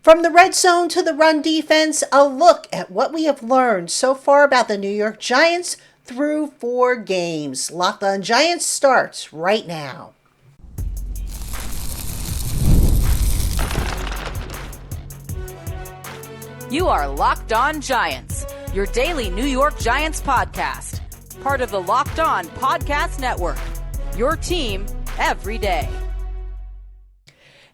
From the red zone to the run defense, a look at what we have learned so far about the New York Giants through 4 games. Locked On Giants starts right now. You are Locked On Giants, your daily New York Giants podcast. Part of the Locked On Podcast Network, your team every day.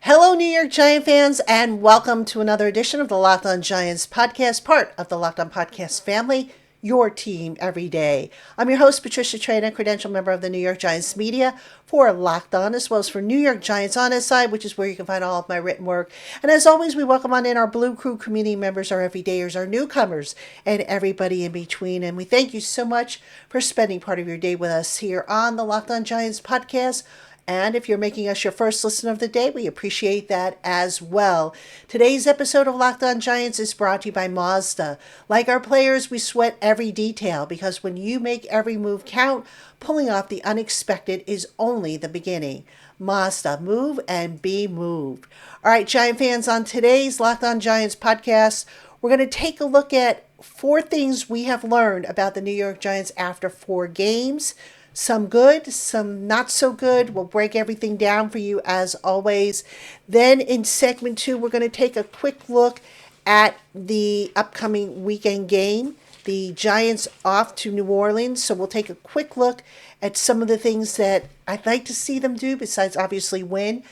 Hello, New York Giant fans, and welcome to another edition of the Locked On Giants podcast, part of the Locked On Podcast family, your team every day. I'm your host, Patricia Traina, credential member of the New York Giants media for Locked On, as well as for New York Giants On His Side, which is where you can find all of my written work. And as always, we welcome on in our Blue Crew community members, our everydayers, our newcomers, and everybody in between. And we thank you so much for spending part of your day with us here on the Locked On Giants podcast. And if you're making us your first listen of the day, we appreciate that as well. Today's episode of Locked On Giants is brought to you by Mazda. Like our players, we sweat every detail because when you make every move count, pulling off the unexpected is only the beginning. Mazda, move and be moved. All right, Giant fans, on today's Locked On Giants podcast, we're going to take a look at 4 things we have learned about the New York Giants after 4 games. Some good, some not so good. We'll break everything down for you as always. Then in segment 2, we're going to take a quick look at the upcoming weekend game. The Giants off to New Orleans. So we'll take a quick look at some of the things that I'd like to see them do, besides obviously win,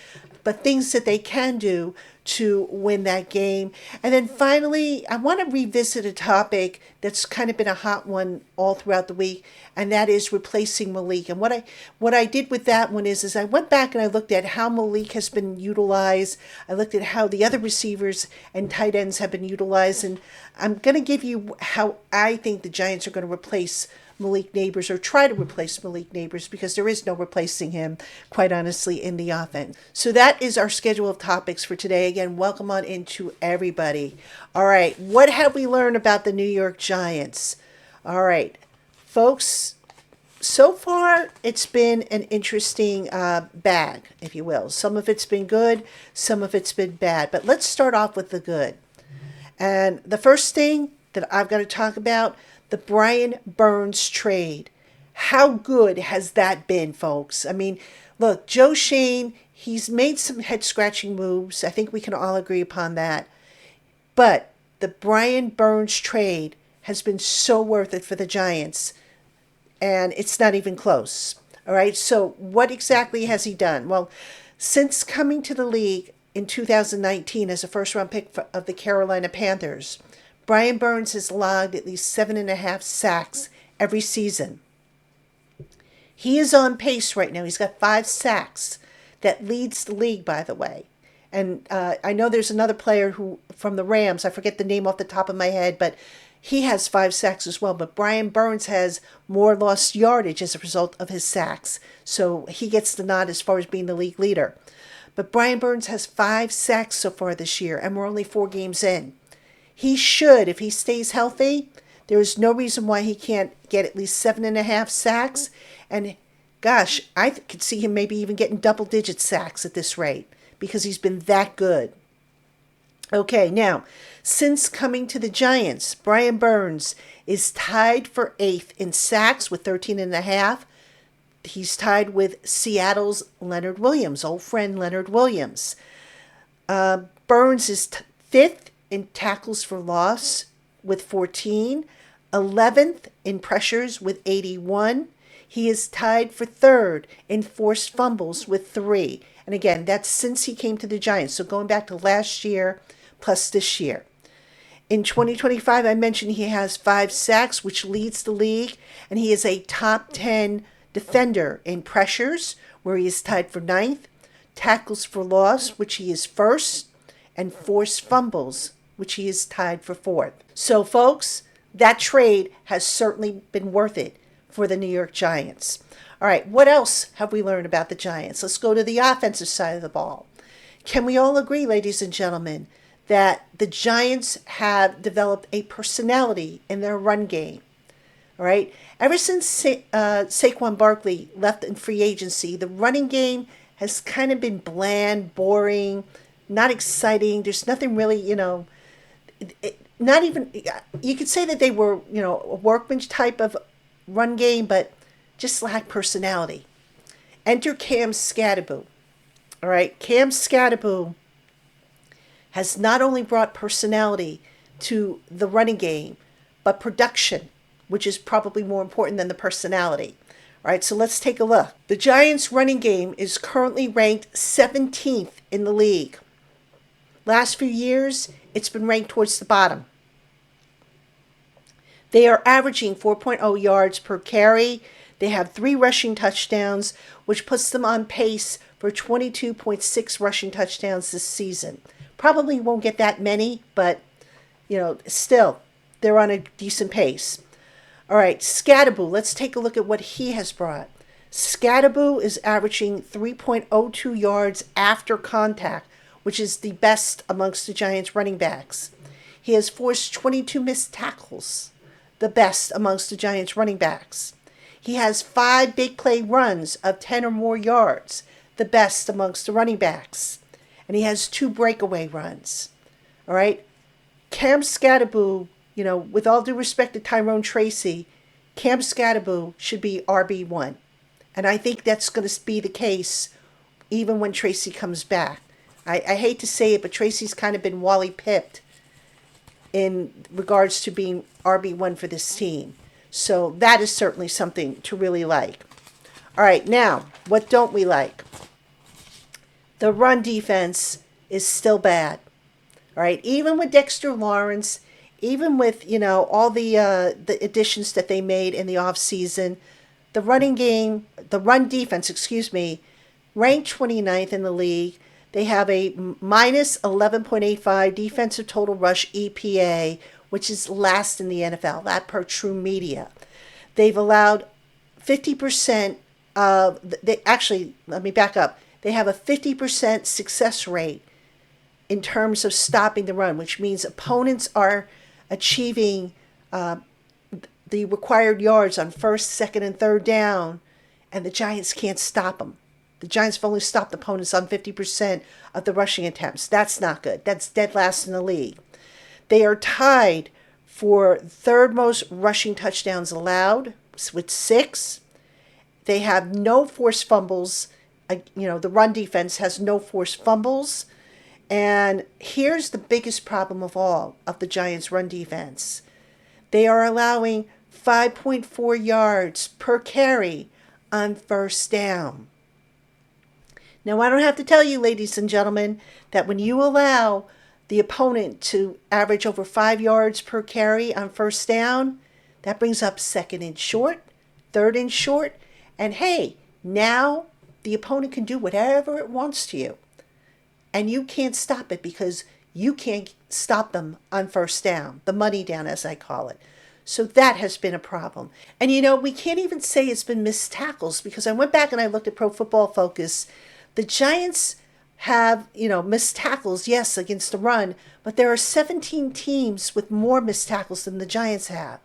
but things that they can do to win that game. And then finally, I want to revisit a topic that's kind of been a hot one all throughout the week, and that is replacing Malik. And what I did with that one is I went back and I looked at how Malik has been utilized. I looked at how the other receivers and tight ends have been utilized, and I'm going to give you how I think the Giants are going to replace Malik Nabers, or try to replace Malik Nabers, because there is no replacing him, quite honestly, in the offense. So that is our schedule of topics for today. Again, welcome on into everybody. All right, what have we learned about the New York Giants? All right, folks, so far it's been an interesting bag, if you will. Some of it's been good, some of it's been bad. But let's start off with the good. And the first thing that I've got to talk about, the Brian Burns trade. How good has that been, folks? I mean, look, Joe Shane, he's made some head-scratching moves. I think we can all agree upon that. But the Brian Burns trade has been so worth it for the Giants, and it's not even close. All right, so what exactly has he done? Well, since coming to the league in 2019 as a first-round pick of the Carolina Panthers, Brian Burns has logged at least 7.5 sacks every season. He is on pace right now. He's got 5 sacks. That leads the league, by the way. And I know there's another player who from the Rams, I forget the name off the top of my head, but he has 5 sacks as well. But Brian Burns has more lost yardage as a result of his sacks. So he gets the nod as far as being the league leader. But Brian Burns has 5 sacks so far this year, and we're only 4 games in. He should, if he stays healthy, there is no reason why he can't get at least 7.5 sacks. And gosh, I could see him maybe even getting double-digit sacks at this rate, because he's been that good. Okay, now, since coming to the Giants, Brian Burns is tied for 8th in sacks with 13.5. He's tied with Seattle's Leonard Williams, old friend Leonard Williams. Burns is 5th in tackles for loss with 14, 11th in pressures with 81. He is tied for 3rd in forced fumbles with 3. And again, that's since he came to the Giants. So going back to last year plus this year. In 2025, I mentioned he has 5 sacks, which leads the league. And he is a top 10 defender in pressures, where he is tied for 9th. Tackles for loss, which he is 1st. And forced fumbles, which he is tied for 4th. So, folks, that trade has certainly been worth it for the New York Giants. All right, what else have we learned about the Giants? Let's go to the offensive side of the ball. Can we all agree, ladies and gentlemen, that the Giants have developed a personality in their run game? All right, ever since Saquon Barkley left in free agency, the running game has kind of been bland, boring, not exciting. There's nothing really, not even, you could say that they were, a workman's type of run game, but just lack personality. Enter Cam Scatterbo. All right, Cam Scatterbo has not only brought personality to the running game, but production, which is probably more important than the personality. All right, so let's take a look. The Giants' running game is currently ranked 17th in the league. Last few years, it's been ranked towards the bottom. They are averaging 4.0 yards per carry. They have 3 rushing touchdowns, which puts them on pace for 22.6 rushing touchdowns this season. Probably won't get that many, but, still, they're on a decent pace. All right, Scatterbo, let's take a look at what he has brought. Scatterbo is averaging 3.02 yards after contact, which is the best amongst the Giants running backs. He has forced 22 missed tackles, the best amongst the Giants running backs. He has 5 big play runs of 10 or more yards, the best amongst the running backs. And he has 2 breakaway runs. All right, Cam Scatterbo, with all due respect to Tyrone Tracy, Cam Scatterbo should be RB1. And I think that's going to be the case even when Tracy comes back. I hate to say it, but Tracy's kind of been Wally pipped in regards to being RB1 for this team. So that is certainly something to really like. All right, now, what don't we like? The run defense is still bad. All right, even with Dexter Lawrence, even with, all the additions that they made in the offseason, the run defense, ranked 29th in the league. They have a minus 11.85 defensive total rush EPA, which is last in the NFL, that per True Media. They've allowed 50% let me back up. They have a 50% success rate in terms of stopping the run, which means opponents are achieving the required yards on first, second, and third down, and the Giants can't stop them. The Giants have only stopped opponents on 50% of the rushing attempts. That's not good. That's dead last in the league. They are tied for third most rushing touchdowns allowed with 6. They have no forced fumbles. The run defense has no forced fumbles. And here's the biggest problem of all of the Giants' run defense. They are allowing 5.4 yards per carry on first down. Now, I don't have to tell you, ladies and gentlemen, that when you allow the opponent to average over 5 yards per carry on first down, that brings up second and short, third and short, and hey, now the opponent can do whatever it wants to you. And you can't stop it because you can't stop them on first down, the money down as I call it. So that has been a problem. And we can't even say it's been missed tackles because I went back and I looked at Pro Football Focus. The Giants have, missed tackles, yes, against the run, but there are 17 teams with more missed tackles than the Giants have.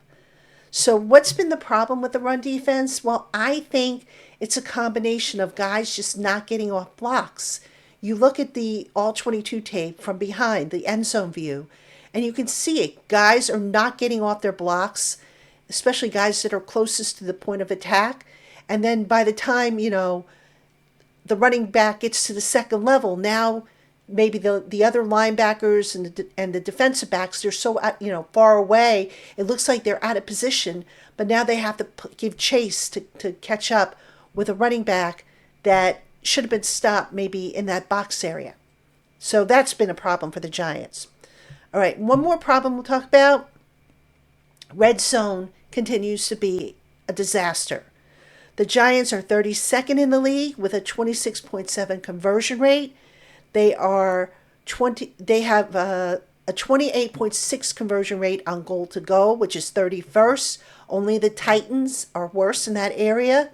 So what's been the problem with the run defense? Well, I think it's a combination of guys just not getting off blocks. You look at the all-22 tape from behind, the end zone view, and you can see it. Guys are not getting off their blocks, especially guys that are closest to the point of attack. And then by the time, the running back gets to the second level, now maybe the other linebackers and the defensive backs, they're so far away, it looks like they're out of position, but now they have to give chase to catch up with a running back that should have been stopped maybe in that box area. So that's been a problem for the Giants. All right, one more problem we'll talk about. Red zone continues to be a disaster. The Giants are 32nd in the league with a 26.7 conversion rate. They have a 28.6 conversion rate on goal to go, which is 31st. Only the Titans are worse in that area.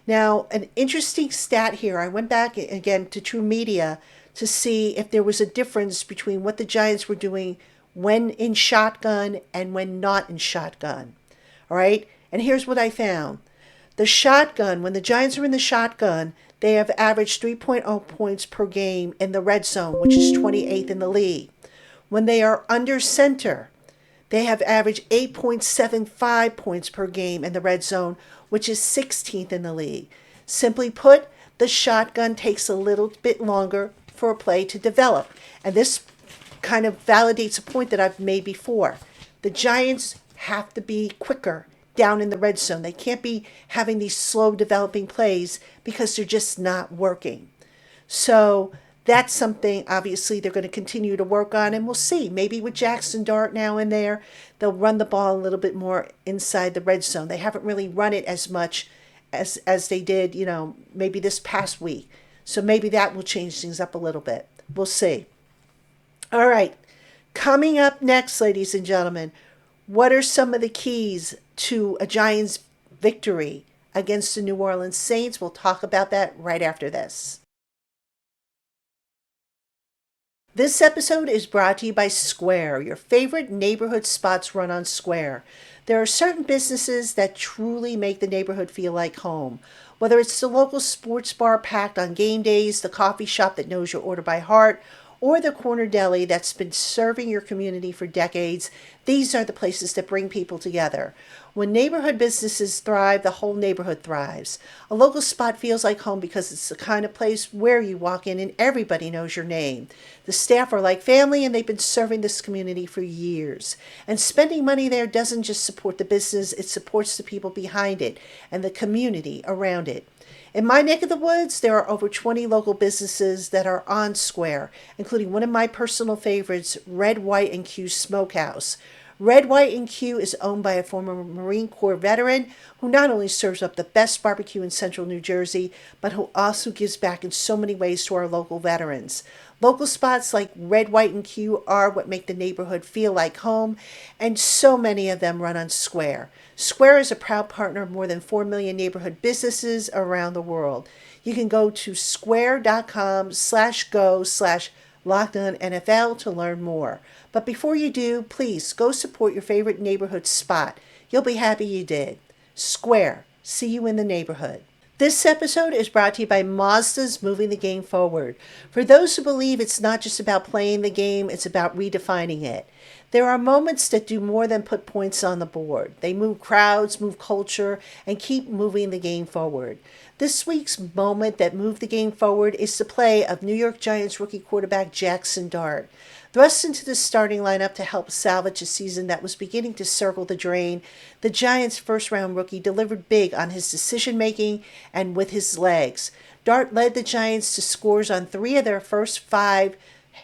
Now, an interesting stat here. I went back again to True Media to see if there was a difference between what the Giants were doing when in shotgun and when not in shotgun. All right? And here's what I found. The shotgun, when the Giants are in the shotgun, They have averaged 3.0 points per game in the red zone, which is 28th in the league. When they are under center, they have averaged 8.75 points per game in the red zone, which is 16th in the league. Simply put, the shotgun takes a little bit longer for a play to develop. And this kind of validates a point that I've made before. The Giants have to be quicker down in the red zone. They can't be having these slow developing plays because they're just not working. So that's something obviously they're going to continue to work on, and we'll see. Maybe with Jackson Dart now and there, they'll run the ball a little bit more inside the red zone. They haven't really run it as much as they did, maybe this past week. So maybe that will change things up a little bit. We'll see. All right. Coming up next, ladies and gentlemen, what are some of the keys to a Giants victory against the New Orleans Saints? We'll talk about that right after this. This episode is brought to you by Square, your favorite neighborhood spots run on Square. There are certain businesses that truly make the neighborhood feel like home. Whether it's the local sports bar packed on game days, the coffee shop that knows your order by heart, or the corner deli that's been serving your community for decades, these are the places that bring people together. When neighborhood businesses thrive, the whole neighborhood thrives. A local spot feels like home because it's the kind of place where you walk in and everybody knows your name. The staff are like family and they've been serving this community for years. And spending money there doesn't just support the business, it supports the people behind it and the community around it. In my neck of the woods, there are over 20 local businesses that are on Square, including one of my personal favorites, Red, White, and Q Smokehouse. Red, White, and Q is owned by a former Marine Corps veteran who not only serves up the best barbecue in central New Jersey, but who also gives back in so many ways to our local veterans. Local spots like Red, White, and Q are what make the neighborhood feel like home, and so many of them run on Square. Square is a proud partner of more than 4 million neighborhood businesses around the world. You can go to square.com/go/LockedOnNFL to learn more. But before you do, please go support your favorite neighborhood spot. You'll be happy you did. Square. See you in the neighborhood. This episode is brought to you by Mazda's Moving the Game Forward. For those who believe it's not just about playing the game, it's about redefining it. There are moments that do more than put points on the board. They move crowds, move culture, and keep moving the game forward. This week's moment that moved the game forward is the play of New York Giants rookie quarterback Jackson Dart. Thrust into the starting lineup to help salvage a season that was beginning to circle the drain, the Giants' first-round rookie delivered big on his decision-making and with his legs. Dart led the Giants to scores on 3 of their first 5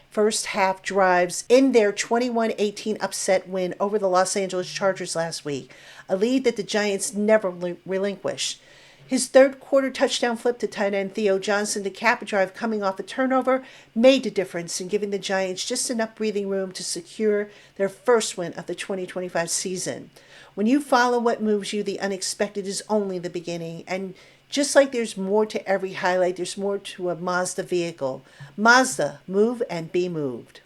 first-half drives in their 21-18 upset win over the Los Angeles Chargers last week, a lead that the Giants never relinquished. His third-quarter touchdown flip to tight end Theo Johnson to cap a drive coming off a turnover made a difference in giving the Giants just enough breathing room to secure their first win of the 2025 season. When you follow what moves you, the unexpected is only the beginning. And just like there's more to every highlight, there's more to a Mazda vehicle. Mazda, move and be moved.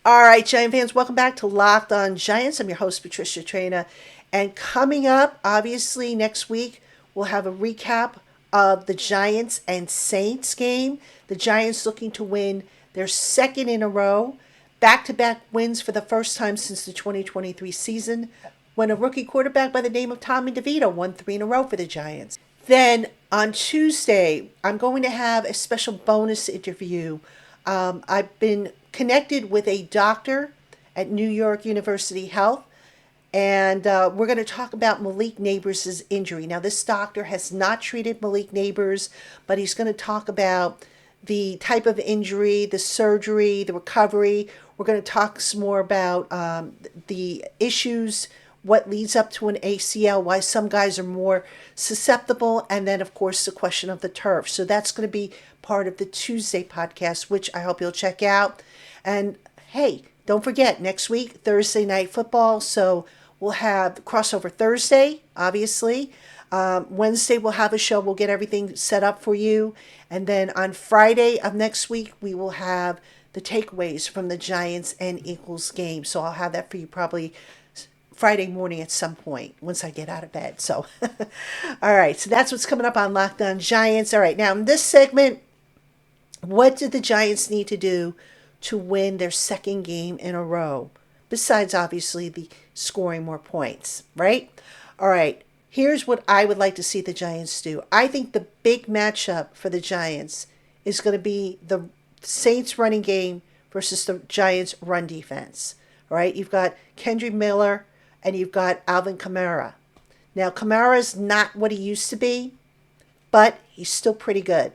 All right, Giant fans, welcome back to Locked On Giants. I'm your host, Patricia Traina. And coming up, obviously, next week, we'll have a recap of the Giants and Saints game. The Giants looking to win their second in a row, back-to-back wins for the first time since the 2023 season, when a rookie quarterback by the name of Tommy DeVito won 3 in a row for the Giants. Then on Tuesday, I'm going to have a special bonus interview. I've been connected with a doctor at New York University Health, and we're going to talk about Malik Nabers' injury. Now, this doctor has not treated Malik Nabers, but he's going to talk about the type of injury, the surgery, the recovery. We're going to talk some more about the issues, what leads up to an ACL, why some guys are more susceptible, and then, of course, the question of the turf. So that's going to be part of the Tuesday podcast, which I hope you'll check out. And, hey, don't forget, next week, Thursday Night Football. So we'll have crossover Thursday, obviously. Wednesday, we'll have a show. We'll get everything set up for you. And then on Friday of next week, we will have the takeaways from the Giants and Eagles game. So I'll have that for you probably Friday morning at some point once I get out of bed. So, all right. So that's what's coming up on Locked On Giants. All right. Now, in this segment, what did the Giants need to do to win their second game in a row? Besides, obviously, the scoring more points, right? All right. Here's what I would like to see the Giants do. I think the big matchup for the Giants is going to be the Saints running game versus the Giants run defense. All right. You've got Kendrick Miller and you've got Alvin Kamara. Now, Kamara's not what he used to be, but he's still pretty good.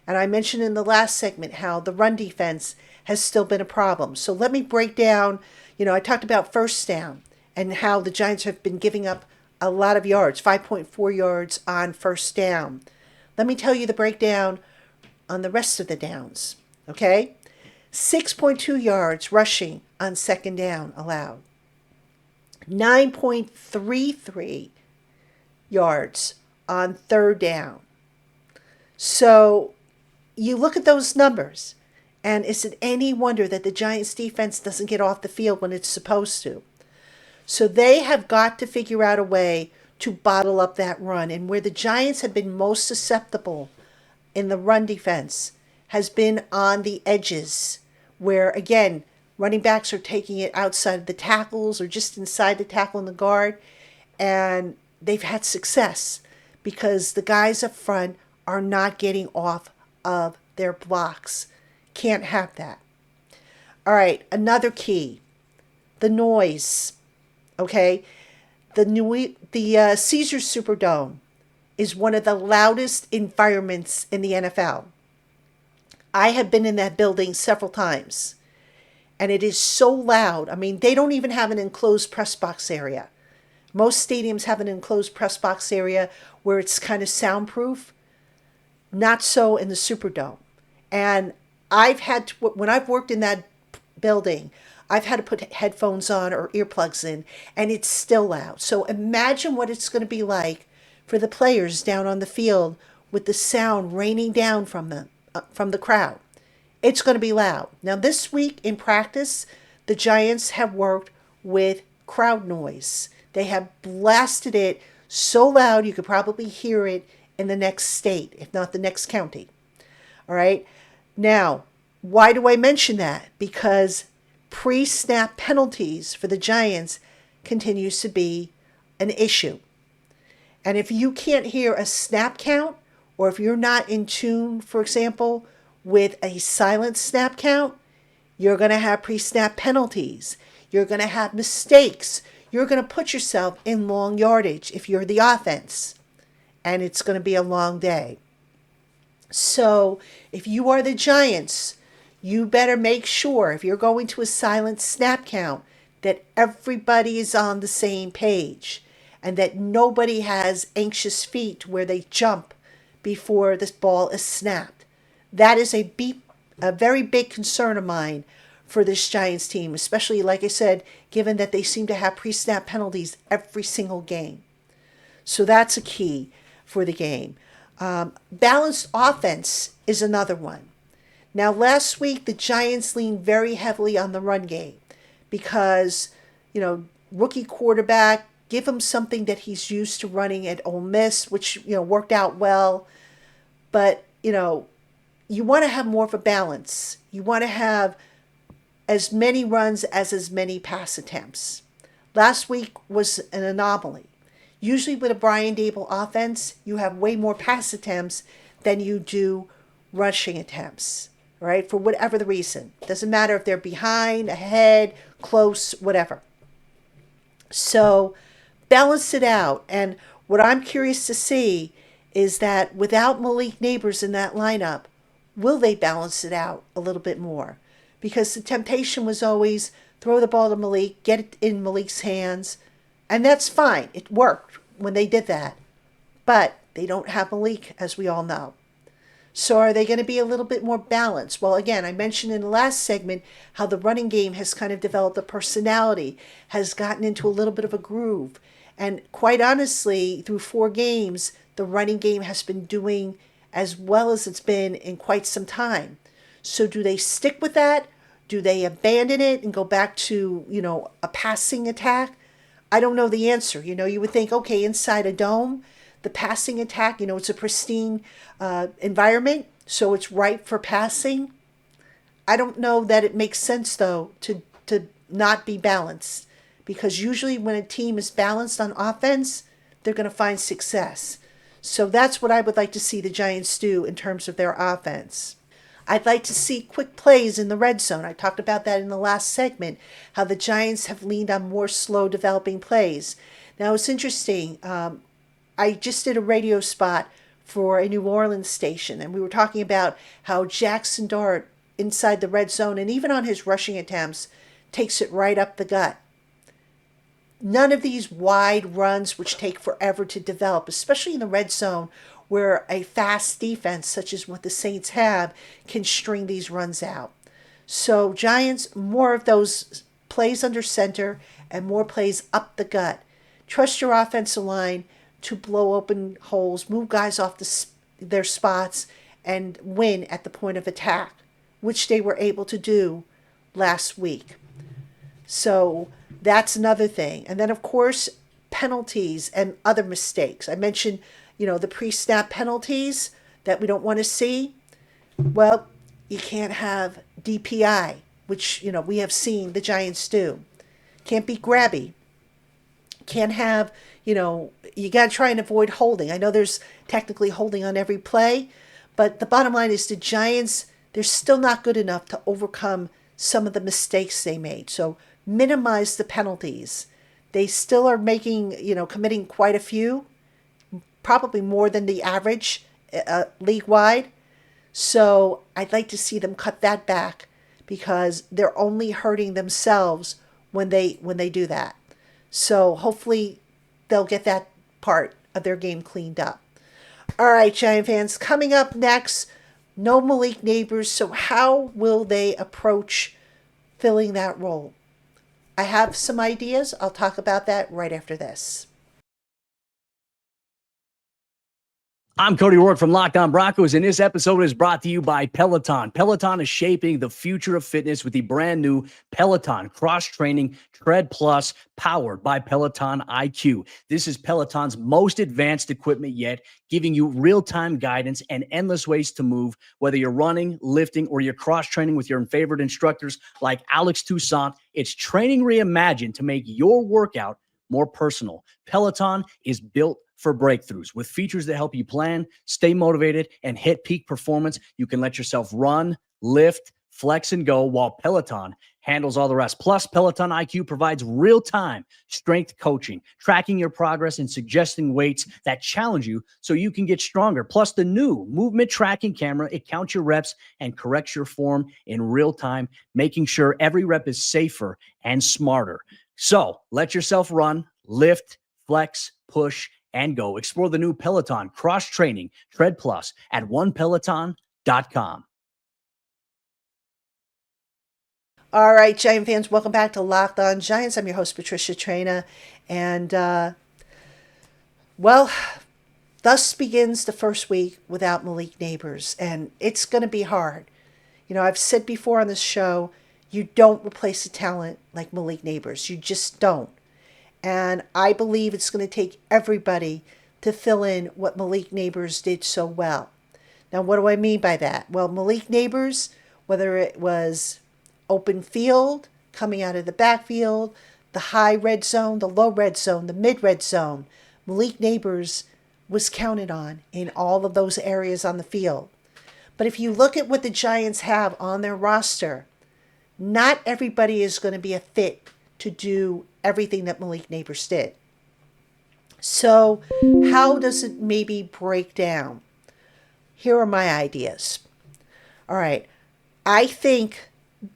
And I mentioned in the last segment how the run defense has still been a problem. So let me break down, I talked about first down and how the Giants have been giving up a lot of yards, 5.4 yards on first down. Let me tell you the breakdown on the rest of the downs, okay? 6.2 yards rushing on second down allowed. 9.33 yards on third down. So you look at those numbers, and is it any wonder that the Giants defense doesn't get off the field when it's supposed to? So they have got to figure out a way to bottle up that run. And where the Giants have been most susceptible in the run defense has been on the edges, where, again, running backs are taking it outside of the tackles or just inside the tackle and the guard. And they've had success because the guys up front are not getting off of their blocks. Can't have that. All right, another key, the noise. Okay, the Caesars Superdome is one of the loudest environments in the NFL. I have been in that building several times, and it is so loud. I mean, they don't even have an enclosed press box area. Most stadiums have an enclosed press box area where it's kind of soundproof. Not so in the Superdome. And I've had to, when I've worked in that building, I've had to put headphones on or earplugs in, and it's still loud. So imagine what it's going to be like for the players down on the field with the sound raining down from them, from the crowd. It's going to be loud. Now, this week in practice, the Giants have worked with crowd noise. They have blasted it so loud you could probably hear it in the next state, if not the next county. All right. Now, why do I mention that? Because pre-snap penalties for the Giants continues to be an issue. And if you can't hear a snap count, or if you're not in tune, for example, with a silent snap count, you're going to have pre-snap penalties. You're going to have mistakes. You're going to put yourself in long yardage if you're the offense. And it's going to be a long day. So if you are the Giants, you better make sure, if you're going to a silent snap count, that everybody is on the same page and that nobody has anxious feet where they jump before this ball is snapped. That is a very big concern of mine for this Giants team, especially, like I said, given that they seem to have pre-snap penalties every single game. So that's a key for the game. Balanced offense is another one. Now, last week, the Giants leaned very heavily on the run game because, rookie quarterback, give him something that he's used to running at Ole Miss, which, worked out well. But, you want to have more of a balance. You want to have as many runs as many pass attempts. Last week was an anomaly. Usually with a Brian Dable offense, you have way more pass attempts than you do rushing attempts, right? For whatever the reason. Doesn't matter if they're behind, ahead, close, whatever. So balance it out. And what I'm curious to see is that without Malik Nabers in that lineup, will they balance it out a little bit more? Because the temptation was always throw the ball to Malik, get it in Malik's hands, and that's fine. It worked when they did that. But they don't have Malik, as we all know. So are they going to be a little bit more balanced? Well, again, I mentioned in the last segment how the running game has kind of developed a personality, has gotten into a little bit of a groove. And quite honestly, through 4 games, the running game has been doing as well as it's been in quite some time. So do they stick with that? Do they abandon it and go back to, a passing attack? I don't know the answer. You would think, okay, inside a dome, the passing attack, it's a pristine environment, so it's ripe for passing. I don't know that it makes sense, though, to not be balanced, because usually when a team is balanced on offense, they're going to find success. So that's what I would like to see the Giants do in terms of their offense. I'd like to see quick plays in the red zone. I talked about that in the last segment, how the Giants have leaned on more slow developing plays. Now, it's interesting. I just did a radio spot for a New Orleans station, and we were talking about how Jackson Dart inside the red zone, and even on his rushing attempts, takes it right up the gut. None of these wide runs, which take forever to develop, especially in the red zone, where a fast defense, such as what the Saints have, can string these runs out. So Giants, more of those plays under center and more plays up the gut. Trust your offensive line to blow open holes, move guys off their spots, and win at the point of attack, which they were able to do last week. So that's another thing. And then, of course, penalties and other mistakes. I mentioned, the pre-snap penalties that we don't want to see. Well, you can't have DPI, which, we have seen the Giants do. Can't be grabby. Can't have, you got to try and avoid holding. I know there's technically holding on every play, but the bottom line is the Giants, they're still not good enough to overcome some of the mistakes they made. So minimize the penalties. They still are committing quite a few, probably more than the average league-wide. So I'd like to see them cut that back, because they're only hurting themselves when they do that. So hopefully they'll get that part of their game cleaned up. All right, Giant fans, coming up next, no Malik Nabers. So how will they approach filling that role? I have some ideas. I'll talk about that right after this. I'm Cody Rourke from Locked On Broncos, and this episode is brought to you by Peloton. Peloton is shaping the future of fitness with the brand new Peloton Cross-Training Tread Plus, powered by Peloton IQ. This is Peloton's most advanced equipment yet, giving you real-time guidance and endless ways to move, whether you're running, lifting, or you're cross-training with your favorite instructors like Alex Toussaint. It's training reimagined to make your workout more personal. Peloton is built for breakthroughs with features that help you plan, stay motivated, and hit peak performance. You can let yourself run, lift, flex, and go, while Peloton handles all the rest. Plus, Peloton IQ provides real-time strength coaching, tracking your progress and suggesting weights that challenge you so you can get stronger. Plus, the new movement tracking camera, it counts your reps and corrects your form in real time, making sure every rep is safer and smarter. So let yourself run, lift, flex, push, and go. Explore the new Peloton Cross-Training Tread Plus at onepeloton.com. All right, Giant fans, welcome back to Locked On Giants. I'm your host, Patricia Traina. And, thus begins the first week without Malik Nabers. And it's going to be hard. I've said before on this show, you don't replace a talent like Malik Nabers. You just don't. And I believe it's going to take everybody to fill in what Malik Nabers did so well. Now, what do I mean by that? Well, Malik Nabers, whether it was open field, coming out of the backfield, the high red zone, the low red zone, the mid red zone, Malik Nabers was counted on in all of those areas on the field. But if you look at what the Giants have on their roster, not everybody is going to be a fit to do everything that Malik Nabers did. So how does it maybe break down? Here are my ideas. All right. I think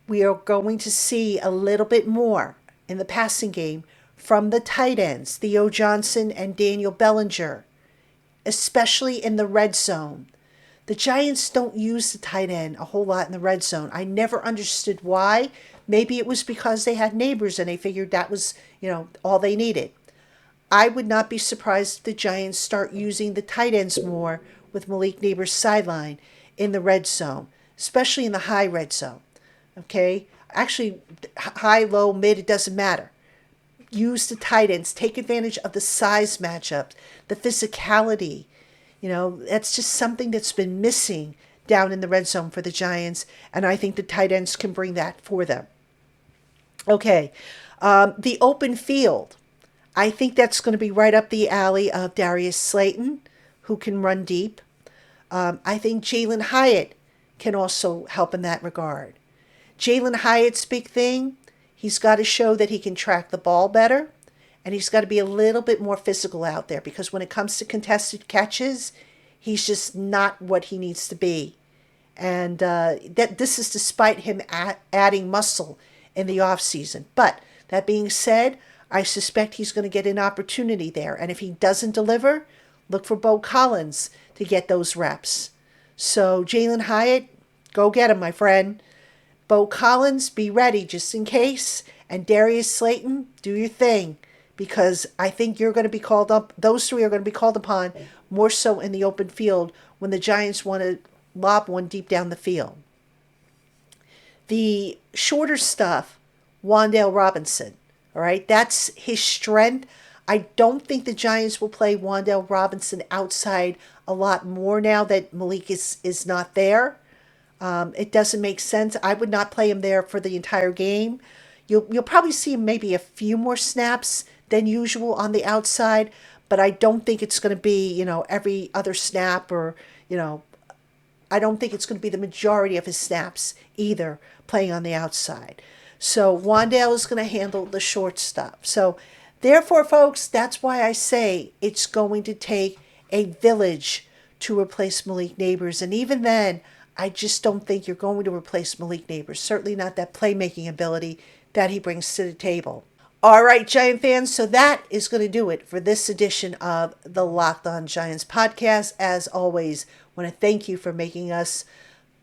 we are going to see a little bit more in the passing game from the tight ends, Theo Johnson and Daniel Bellinger, especially in the red zone. The Giants don't use the tight end a whole lot in the red zone. I never understood why. Maybe it was because they had Nabers and they figured that was, all they needed. I would not be surprised if the Giants start using the tight ends more with Malik Nabers' sideline in the red zone, especially in the high red zone. Okay? Actually, high, low, mid, it doesn't matter. use the tight ends, take advantage of the size matchups, the physicality. That's just something that's been missing down in the red zone for the Giants, and I think the tight ends can bring that for them. Okay, the open field. I think that's going to be right up the alley of Darius Slayton, who can run deep. I think Jalen Hyatt can also help in that regard. Jalen Hyatt's big thing, he's got to show that he can track the ball better, and he's got to be a little bit more physical out there, because when it comes to contested catches, he's just not what he needs to be. And this is despite him adding muscle in the offseason. But that being said, I suspect he's going to get an opportunity there. And if he doesn't deliver, look for Bo Collins to get those reps. So Jalen Hyatt, go get him, my friend. Bo Collins, be ready just in case. And Darius Slayton, do your thing. Because I think you're going to be called up. Those three are going to be called upon more so in the open field when the Giants want to lob one deep down the field. The shorter stuff, Wan'Dale Robinson. All right, that's his strength. I don't think the Giants will play Wan'Dale Robinson outside a lot more now that Malik is not there. It doesn't make sense. I would not play him there for the entire game. You'll probably see him maybe a few more snaps than usual on the outside, but I don't think it's going to be, every other snap or, I don't think it's going to be the majority of his snaps either playing on the outside. So Wan'Dale is going to handle the short stuff. So therefore, folks, that's why I say it's going to take a village to replace Malik Nabers. And even then, I just don't think you're going to replace Malik Nabers. Certainly not that playmaking ability that he brings to the table. All right, Giant fans, so that is going to do it for this edition of the Locked On Giants podcast. As always, I want to thank you for making us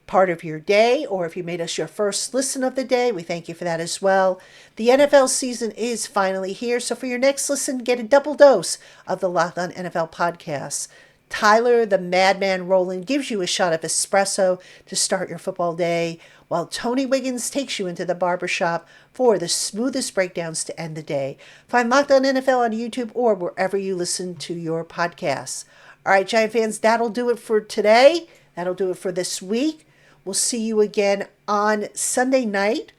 part of your day, or if you made us your first listen of the day, we thank you for that as well. The NFL season is finally here, so for your next listen, get a double dose of the Locked On NFL podcast. Tyler, the Madman Rowland, gives you a shot of espresso to start your football day, while Tony Wiggins takes you into the barbershop for the smoothest breakdowns to end the day. Find Locked On NFL on YouTube or wherever you listen to your podcasts. All right, Giant fans, that'll do it for today. That'll do it for this week. We'll see you again on Sunday night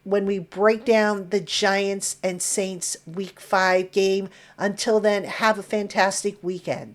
when we break down the Giants and Saints Week 5 game. Until then, have a fantastic weekend.